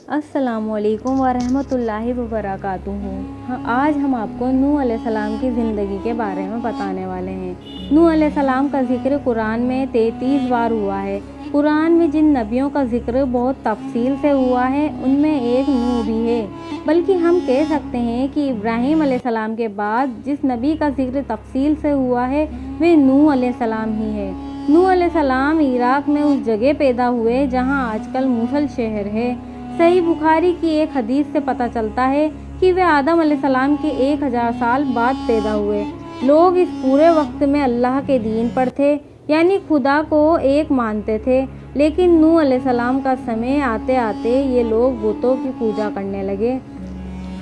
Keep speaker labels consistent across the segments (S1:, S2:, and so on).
S1: السلام علیکم ورحمۃ اللہ وبرکاتہ۔ آج ہم آپ کو نوح علیہ السلام کی زندگی کے بارے میں بتانے والے ہیں۔ نوح علیہ السلام کا ذکر قرآن میں 33 بار ہوا ہے۔ قرآن میں جن نبیوں کا ذکر بہت تفصیل سے ہوا ہے ان میں ایک نوح بھی ہے، بلکہ ہم کہہ سکتے ہیں کہ ابراہیم علیہ السلام کے بعد جس نبی کا ذکر تفصیل سے ہوا ہے وہ نوح علیہ السلام ہی ہے۔ نوح علیہ السلام عراق میں اس جگہ پیدا ہوئے جہاں آج کل موصل شہر ہے۔ صحیح بخاری کی ایک حدیث سے پتہ چلتا ہے کہ وہ آدم علیہ السلام کے 1000 سال بعد پیدا ہوئے۔ لوگ اس پورے وقت میں اللہ کے دین پر تھے، یعنی خدا کو ایک مانتے تھے، لیکن نوح علیہ السلام کا سمے آتے آتے یہ لوگ بتوں کی پوجا کرنے لگے۔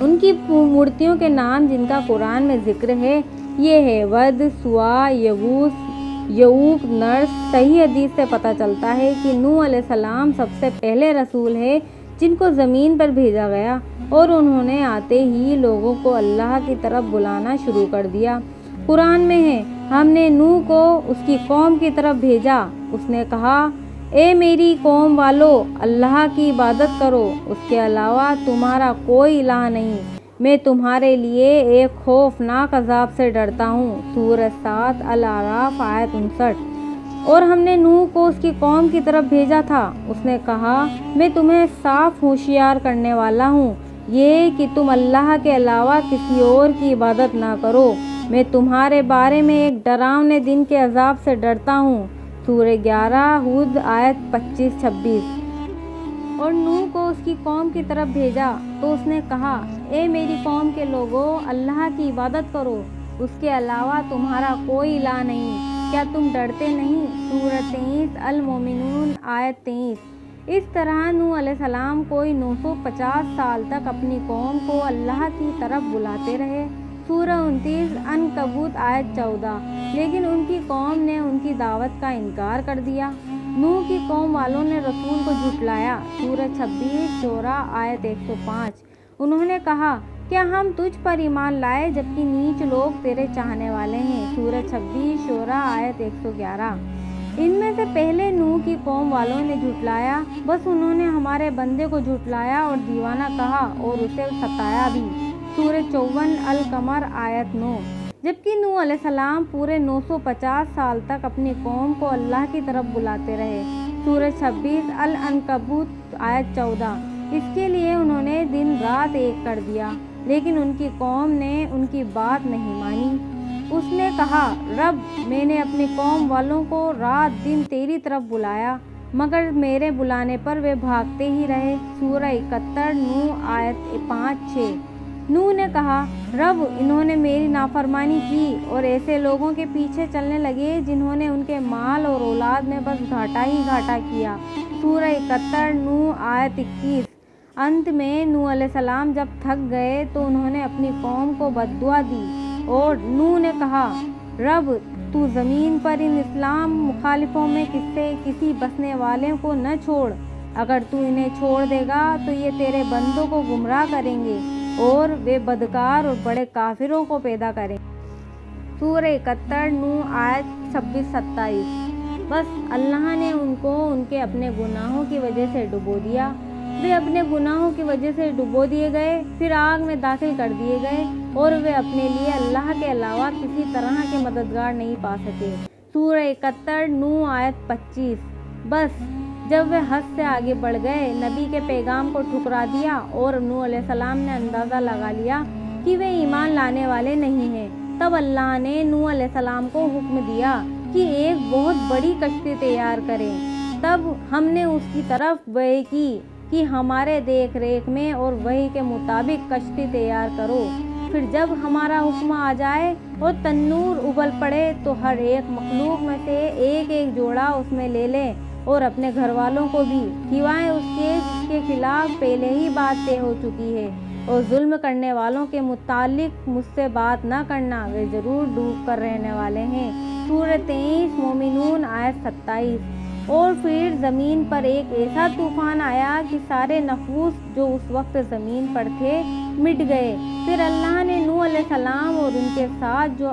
S1: ان کی مورتیوں کے نام جن کا قرآن میں ذکر ہے یہ ہے ود، سوا، یغوث، یعوق، نرس۔ صحیح حدیث سے پتہ چلتا ہے کہ نوح علیہ السلام سب سے پہلے رسول ہے جن کو زمین پر بھیجا گیا، اور انہوں نے آتے ہی لوگوں کو اللہ کی طرف بلانا شروع کر دیا۔ قرآن میں ہے، ہم نے نوح کو اس کی قوم کی طرف بھیجا، اس نے کہا، اے میری قوم والو، اللہ کی عبادت کرو، اس کے علاوہ تمہارا کوئی الہ نہیں، میں تمہارے لیے ایک خوفناک عذاب سے ڈرتا ہوں۔ سورہ 7 الاعراف آیت 59۔ اور ہم نے نوح کو اس کی قوم کی طرف بھیجا تھا، اس نے کہا، میں تمہیں صاف ہوشیار کرنے والا ہوں، یہ کہ تم اللہ کے علاوہ کسی اور کی عبادت نہ کرو، میں تمہارے بارے میں ایک ڈراونے دن کے عذاب سے ڈرتا ہوں۔ سورہ 11 ہود آیت 25-26۔ اور نوح کو اس کی قوم کی طرف بھیجا تو اس نے کہا، اے میری قوم کے لوگو، اللہ کی عبادت کرو، اس کے علاوہ تمہارا کوئی الہ نہیں، کیا تم ڈرتے نہیں؟ سورہ 23 المومنون آیت 23۔ اس طرح نوح علیہ السلام کوئی 950 سال تک اپنی قوم کو اللہ کی طرف بلاتے رہے۔ سورہ 29 عنکبوت آیت 14۔ لیکن ان کی قوم نے ان کی دعوت کا انکار کر دیا۔ نوح کی قوم والوں نے رسول کو جھٹلایا۔ سورہ 26 شعراء آیت 105۔ انہوں نے کہا، کیا ہم تجھ پر ایمان لائے جبکہ نیچ لوگ تیرے چاہنے والے ہیں۔ سورہ 26 شعراء آیت 111۔ ان میں سے پہلے نوح کی قوم والوں نے جھٹلایا، بس انہوں نے ہمارے بندے کو جھٹلایا اور دیوانہ کہا اور اسے ستایا بھی۔ سورہ 54 القمر آیت 9۔ جبکہ نوح علیہ السلام پورے 950 سال تک اپنی قوم کو اللہ کی طرف بلاتے رہے۔ سورہ 26 العنکبوت آیت 14۔ اس کے لیے انہوں نے دن رات ایک کر دیا، لیکن ان کی قوم نے ان کی بات نہیں مانی۔ اس نے کہا، رب، میں نے اپنی قوم والوں کو رات دن تیری طرف بلایا، مگر میرے بلانے پر وہ بھاگتے ہی رہے۔ سورہ 71 نوح آیت 5-6۔ نوح نے کہا، رب، انہوں نے میری نافرمانی کی اور ایسے لوگوں کے پیچھے چلنے لگے جنہوں نے ان کے مال اور اولاد میں بس گھاٹا ہی گھاٹا کیا۔ سورہ 71 نوح آیت 21۔ انت میں نوح علیہ السلام جب تھک گئے تو انہوں نے اپنی قوم کو بد دعا دی، اور نوح نے کہا، رب، تو زمین پر ان اسلام مخالفوں میں کسی بسنے والے کو نہ چھوڑ، اگر تو انہیں چھوڑ دے گا تو یہ تیرے بندوں کو گمراہ کریں گے اور وہ بدکار اور بڑے کافروں کو پیدا کریں گے۔ سورہ 71 نوح آیت 26-27۔ بس اللہ نے ان کو ان کے اپنے گناہوں کی وجہ سے ڈبو دیا۔ وہ اپنے گناہوں کی وجہ سے ڈبو دیے گئے، پھر آگ میں داخل کر دیے گئے، اور وہ اپنے لیے اللہ کے علاوہ کسی طرح کے مددگار نہیں پا سکے۔ سورہ 71 نوح آیت 25۔ بس جب وہ حد سے آگے بڑھ گئے، نبی کے پیغام کو ٹھکرا دیا، اور نوح علیہ السلام نے اندازہ لگا لیا کہ وہ ایمان لانے والے نہیں ہیں، تب اللہ نے نوح علیہ السلام کو حکم دیا کہ ایک بہت بڑی کشتی تیار کریں۔ تب ہم نے اس کی طرف وحی کی کہ ہمارے دیکھ ریکھ میں اور وحی کے مطابق کشتی تیار کرو، پھر جب ہمارا حکم آ جائے اور تنور ابل پڑے تو ہر ایک مخلوق میں سے ایک ایک جوڑا اس میں لے لیں، اور اپنے گھر والوں کو بھی، سوائے اس کے جس کے خلاف پہلے ہی بات طے ہو چکی ہے، اور ظلم کرنے والوں کے متعلق مجھ سے بات نہ کرنا، وہ ضرور ڈوب کر رہنے والے ہیں۔ سورہ 23 مومنون آیت 27۔ اور پھر زمین پر ایک ایسا طوفان آیا کہ سارے نفوس جو اس وقت زمین پر تھے مٹ گئے۔ پھر اللہ نے نوح علیہ السلام اور ان کے ساتھ جو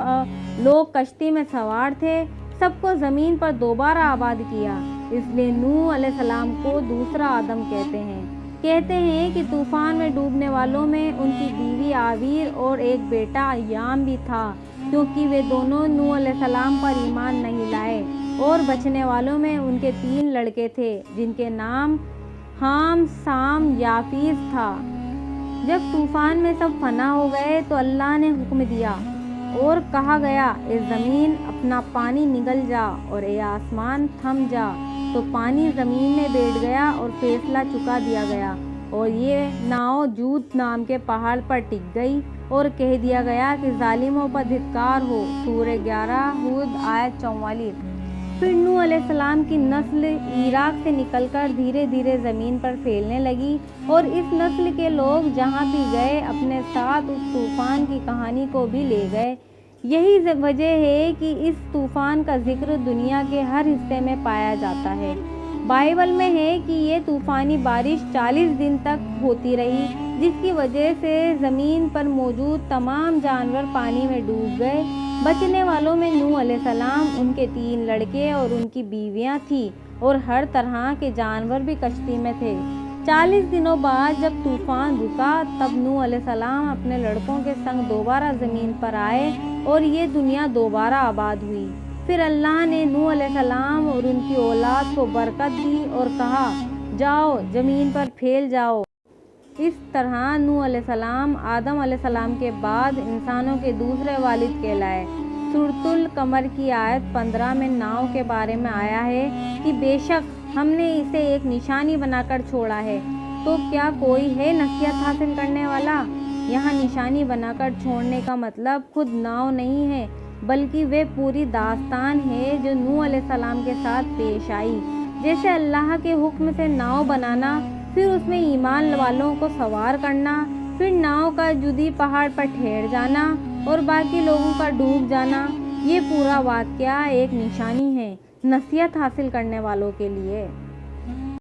S1: لوگ کشتی میں سوار تھے سب کو زمین پر دوبارہ آباد کیا، اس لیے نوح علیہ السلام کو دوسرا آدم کہتے ہیں۔ کہتے ہیں کہ طوفان میں ڈوبنے والوں میں ان کی بیوی آویر اور ایک بیٹا ایام بھی تھا، کیونکہ وہ دونوں نوح علیہ السلام پر ایمان نہیں لائے، اور بچنے والوں میں ان کے 3 لڑکے تھے جن کے نام حام، سام، یافیس تھا۔ جب طوفان میں سب فنا ہو گئے تو اللہ نے حکم دیا اور کہا گیا، اے زمین اپنا پانی نگل جا، اور اے آسمان تھم جا۔ تو پانی زمین میں بیٹھ گیا اور فیصلہ چکا دیا گیا، اور یہ ناؤ جود نام کے پہاڑ پر ٹک گئی، اور کہہ دیا گیا کہ ظالموں پر دھتکار ہو۔ سورہ 11 ہود آیت 44۔ پھر نوح علیہ السلام کی نسل عراق سے نکل کر دھیرے دھیرے زمین پر پھیلنے لگی، اور اس نسل کے لوگ جہاں بھی گئے اپنے ساتھ اس طوفان کی کہانی کو بھی لے گئے۔ یہی وجہ ہے کہ اس طوفان کا ذکر دنیا کے ہر حصے میں پایا جاتا ہے۔ بائبل میں ہے کہ یہ طوفانی بارش 40 دن تک ہوتی رہی، جس کی وجہ سے زمین پر موجود تمام جانور پانی میں ڈوب گئے۔ بچنے والوں میں نوح علیہ السلام، ان کے 3 لڑکے اور ان کی بیویاں تھیں، اور ہر طرح کے جانور بھی کشتی میں تھے۔ 40 دنوں بعد جب طوفان رکا تب نوح علیہ السلام اپنے لڑکوں کے سنگ دوبارہ زمین پر آئے، اور یہ دنیا دوبارہ آباد ہوئی۔ پھر اللہ نے نوح علیہ السلام اور ان کی اولاد کو برکت دی اور کہا، جاؤ زمین پر پھیل جاؤ۔ اس طرح نوح علیہ السلام آدم علیہ السلام کے بعد انسانوں کے دوسرے والد کہلائے۔ سورۃ القمر کی آیت 15 میں ناؤ کے بارے میں آیا ہے کہ بے شک ہم نے اسے ایک نشانی بنا کر چھوڑا ہے، تو کیا کوئی ہے نصیحت حاصل کرنے والا؟ یہاں نشانی بنا کر چھوڑنے کا مطلب خود ناؤ نہیں ہے، بلکہ وہ پوری داستان ہے جو نوح علیہ السلام کے ساتھ پیش آئی، جیسے اللہ کے حکم سے ناؤ بنانا، پھر اس میں ایمان والوں کو سوار کرنا، پھر ناؤ کا جدی پہاڑ پر ٹھہر جانا اور باقی لوگوں کا ڈوب جانا۔ یہ پورا واقعہ ایک نشانی ہے نصیحت حاصل کرنے والوں کے لیے۔